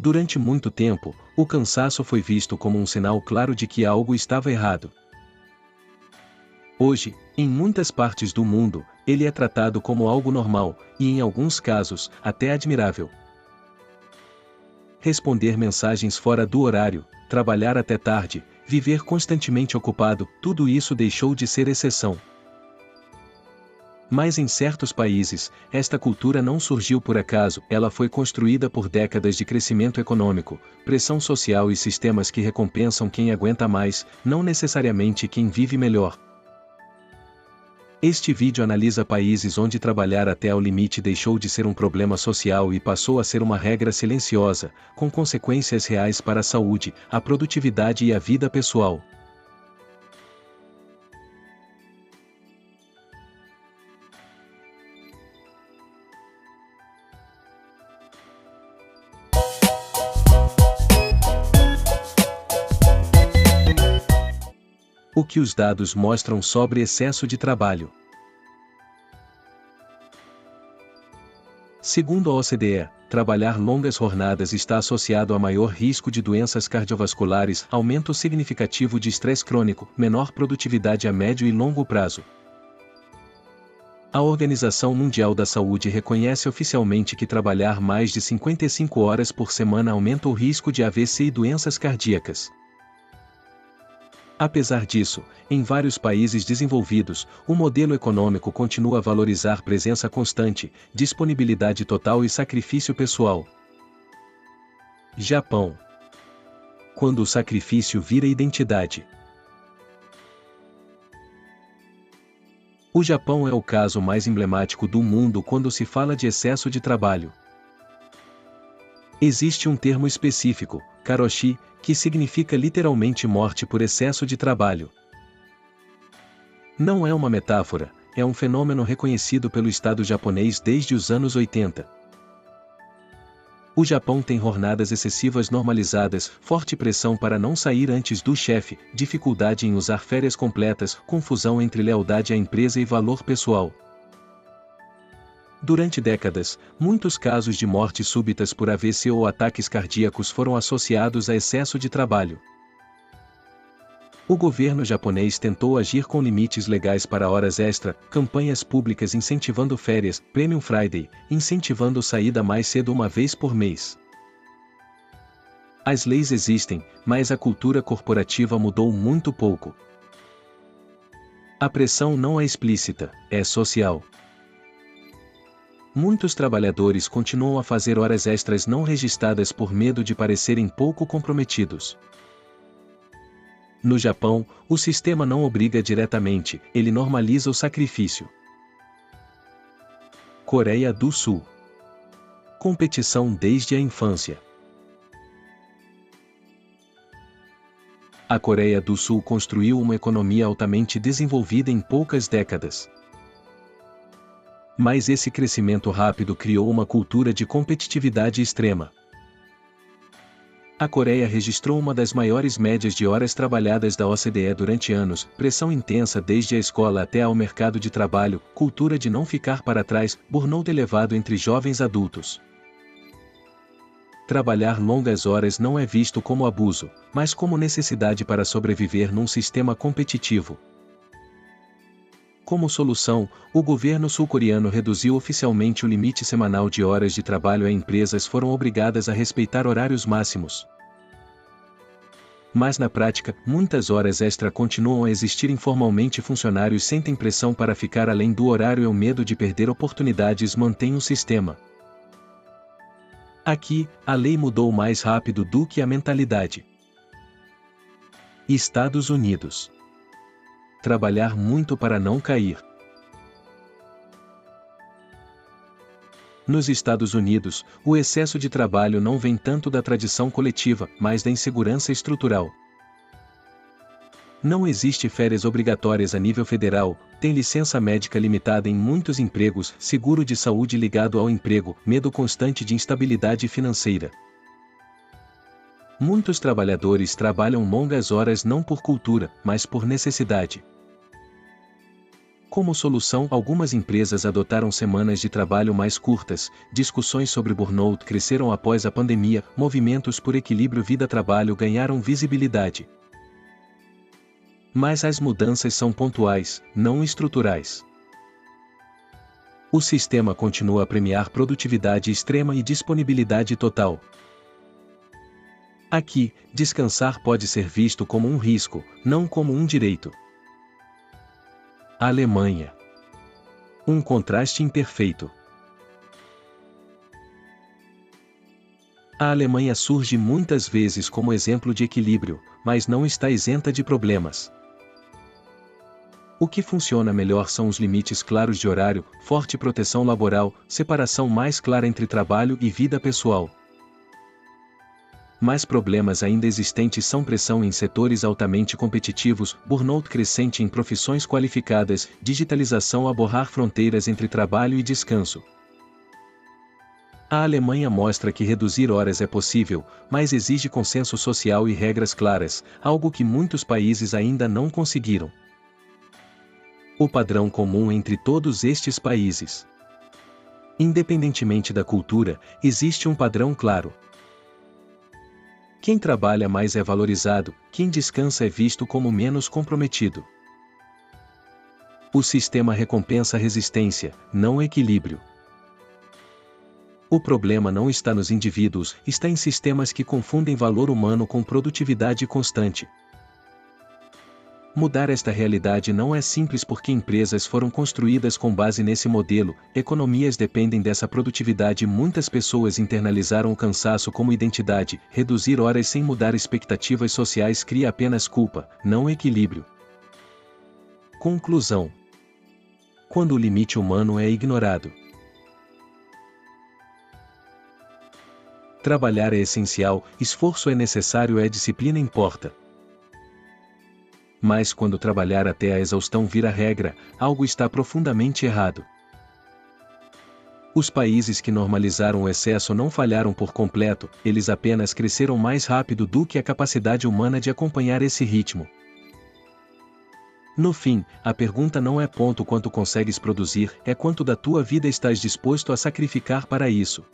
Durante muito tempo, o cansaço foi visto como um sinal claro de que algo estava errado. Hoje, em muitas partes do mundo, ele é tratado como algo normal, e em alguns casos, até admirável. Responder mensagens fora do horário, trabalhar até tarde, viver constantemente ocupado, tudo isso deixou de ser exceção. Mas em certos países, esta cultura não surgiu por acaso, ela foi construída por décadas de crescimento econômico, pressão social e sistemas que recompensam quem aguenta mais, não necessariamente quem vive melhor. Este vídeo analisa países onde trabalhar até ao limite deixou de ser um problema social e passou a ser uma regra silenciosa, com consequências reais para a saúde, a produtividade e a vida pessoal. O que os dados mostram sobre excesso de trabalho? Segundo a OCDE, trabalhar longas jornadas está associado a maior risco de doenças cardiovasculares, aumento significativo de estresse crônico, menor produtividade a médio e longo prazo. A Organização Mundial da Saúde reconhece oficialmente que trabalhar mais de 55 horas por semana aumenta o risco de AVC e doenças cardíacas. Apesar disso, em vários países desenvolvidos, o modelo econômico continua a valorizar presença constante, disponibilidade total e sacrifício pessoal. Japão. Quando o sacrifício vira identidade. O Japão é o caso mais emblemático do mundo quando se fala de excesso de trabalho. Existe um termo específico, karoshi, que significa literalmente morte por excesso de trabalho. Não é uma metáfora, é um fenômeno reconhecido pelo Estado japonês desde os anos 80. O Japão tem jornadas excessivas normalizadas, forte pressão para não sair antes do chefe, dificuldade em usar férias completas, confusão entre lealdade à empresa e valor pessoal. Durante décadas, muitos casos de mortes súbitas por AVC ou ataques cardíacos foram associados a excesso de trabalho. O governo japonês tentou agir com limites legais para horas extra, campanhas públicas incentivando férias, Premium Friday, incentivando saída mais cedo uma vez por mês. As leis existem, mas a cultura corporativa mudou muito pouco. A pressão não é explícita, é social. Muitos trabalhadores continuam a fazer horas extras não registradas por medo de parecerem pouco comprometidos. No Japão, o sistema não obriga diretamente, ele normaliza o sacrifício. Coreia do Sul. Competição desde a infância. A Coreia do Sul construiu uma economia altamente desenvolvida em poucas décadas. Mas esse crescimento rápido criou uma cultura de competitividade extrema. A Coreia registrou uma das maiores médias de horas trabalhadas da OCDE durante anos, pressão intensa desde a escola até ao mercado de trabalho, cultura de não ficar para trás, burnout elevado entre jovens adultos. Trabalhar longas horas não é visto como abuso, mas como necessidade para sobreviver num sistema competitivo. Como solução, o governo sul-coreano reduziu oficialmente o limite semanal de horas de trabalho e empresas foram obrigadas a respeitar horários máximos. Mas na prática, muitas horas extra continuam a existir informalmente. Funcionários sentem pressão para ficar além do horário e o medo de perder oportunidades mantém o sistema. Aqui, a lei mudou mais rápido do que a mentalidade. Estados Unidos. Trabalhar muito para não cair. Nos Estados Unidos, o excesso de trabalho não vem tanto da tradição coletiva, mas da insegurança estrutural. Não existe férias obrigatórias a nível federal, tem licença médica limitada em muitos empregos, seguro de saúde ligado ao emprego, medo constante de instabilidade financeira. Muitos trabalhadores trabalham longas horas não por cultura, mas por necessidade. Como solução, algumas empresas adotaram semanas de trabalho mais curtas, discussões sobre burnout cresceram após a pandemia, movimentos por equilíbrio vida-trabalho ganharam visibilidade. Mas as mudanças são pontuais, não estruturais. O sistema continua a premiar produtividade extrema e disponibilidade total. Aqui, descansar pode ser visto como um risco, não como um direito. Alemanha. Um contraste imperfeito. A Alemanha surge muitas vezes como exemplo de equilíbrio, mas não está isenta de problemas. O que funciona melhor são os limites claros de horário, forte proteção laboral, separação mais clara entre trabalho e vida pessoal. Mais problemas ainda existentes são pressão em setores altamente competitivos, burnout crescente em profissões qualificadas, digitalização a borrar fronteiras entre trabalho e descanso. A Alemanha mostra que reduzir horas é possível, mas exige consenso social e regras claras, algo que muitos países ainda não conseguiram. O padrão comum entre todos estes países. Independentemente da cultura, existe um padrão claro. Quem trabalha mais é valorizado, quem descansa é visto como menos comprometido. O sistema recompensa resistência, não equilíbrio. O problema não está nos indivíduos, está em sistemas que confundem valor humano com produtividade constante. Mudar esta realidade não é simples porque empresas foram construídas com base nesse modelo, economias dependem dessa produtividade e muitas pessoas internalizaram o cansaço como identidade, reduzir horas sem mudar expectativas sociais cria apenas culpa, não equilíbrio. Conclusão. Quando o limite humano é ignorado. Trabalhar é essencial, esforço é necessário disciplina importa. Mas quando trabalhar até a exaustão vira regra, algo está profundamente errado. Os países que normalizaram o excesso não falharam por completo, eles apenas cresceram mais rápido do que a capacidade humana de acompanhar esse ritmo. No fim, a pergunta não é quanto consegues produzir, é quanto da tua vida estás disposto a sacrificar para isso.